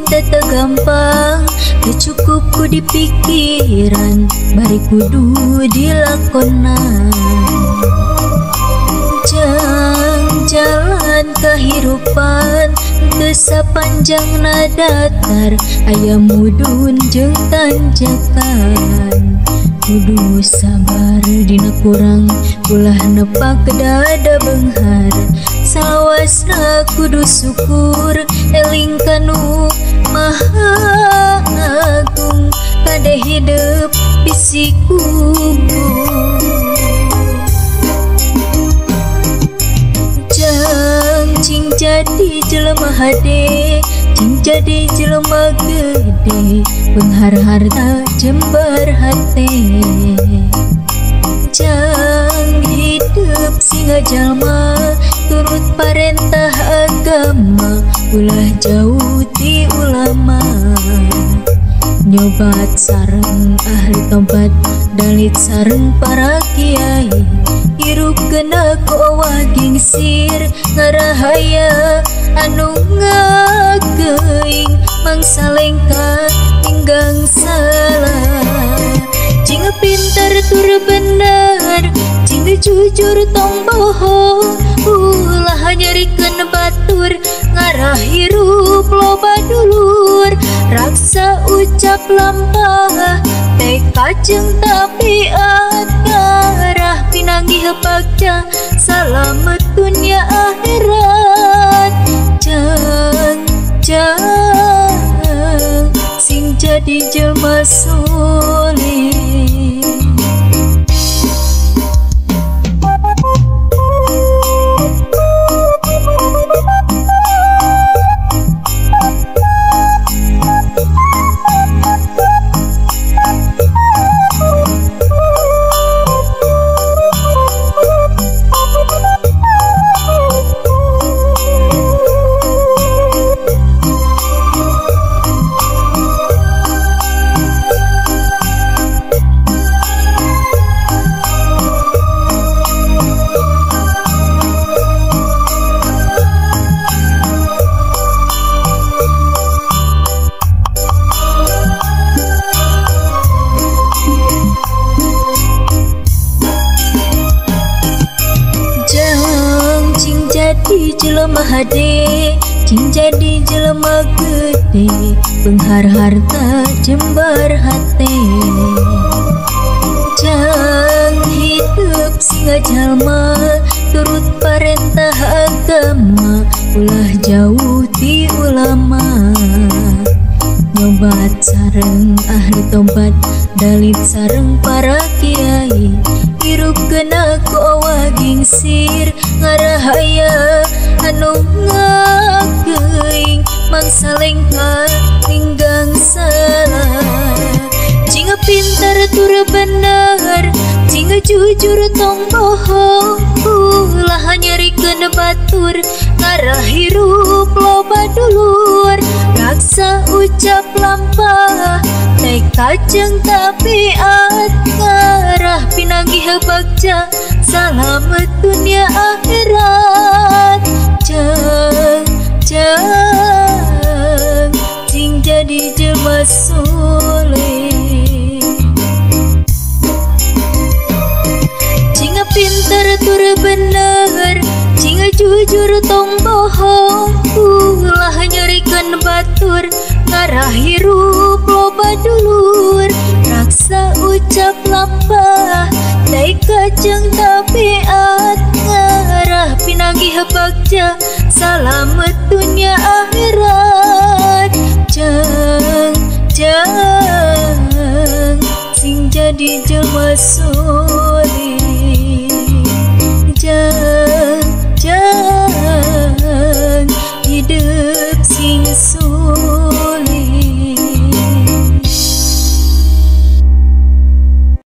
teu gampang, teu cukup ku di pikiran, bari kudu dilakonan. Jalan kehidupan teu sapanjangna datar, aya mudun jeung tanjakan. Kudu sabar dina kurang, ulah nepak ke dada beunghar. Salawasna kudu syukur, eling kanu Maha Agung, pada hidup bisi kubur. Cing jadi jelema hade, cing jadi jelema gede, beunghar harta jembar hate. Jang hidup singa jalma, turut parentah agama, ulah jauh ti ulama. Nyobat sareng ahli tempat, dalit sareng para kiai, hirup kena kowa gingsir, ngarahaya anu ngageing, mangsa lengka tinggang salah. Jing pintar tur bener, jing jujur tong bohong, ulah nyarikeun batur, ngarah hirup loba dulur. Raksa ucap lampah, teka jeung tabiat, ngarah pinanggih bagja, salamet dunia akhirat. Jang sing jadi jelma soleh. Jelema hade, cing jadi jelema gede, beunghar harta jembar hate. Jang hidup singa jalma, turut parentah agama, ulah jauh ti ulama. Nyobat sareng ahli tobat, dalit sareng para kiai, hirup kena kowa gingsir, ngarahaya anu ngageing, mangsa lengka tinggang salah. Jing pintar tur bener, jing jujur tong bohong, ulah nyarikeun batur, ngarah hirup loba dulur. Raksa ucap lampah, teka jeung tabiat, ngarah pinanggih bagja, salamet dunia akhirat. Jang sing jadi jelma soleh. Jing pintar tur bener, jing jujur tong bohong, ulah nyarikeun batur, ngarah hirup loba dulur. Raksa ucap lampah, teka jeung tabiat, ngarah pinanggih bagja, salamet dunia akhirat. Jang sing jadi jelma soleh.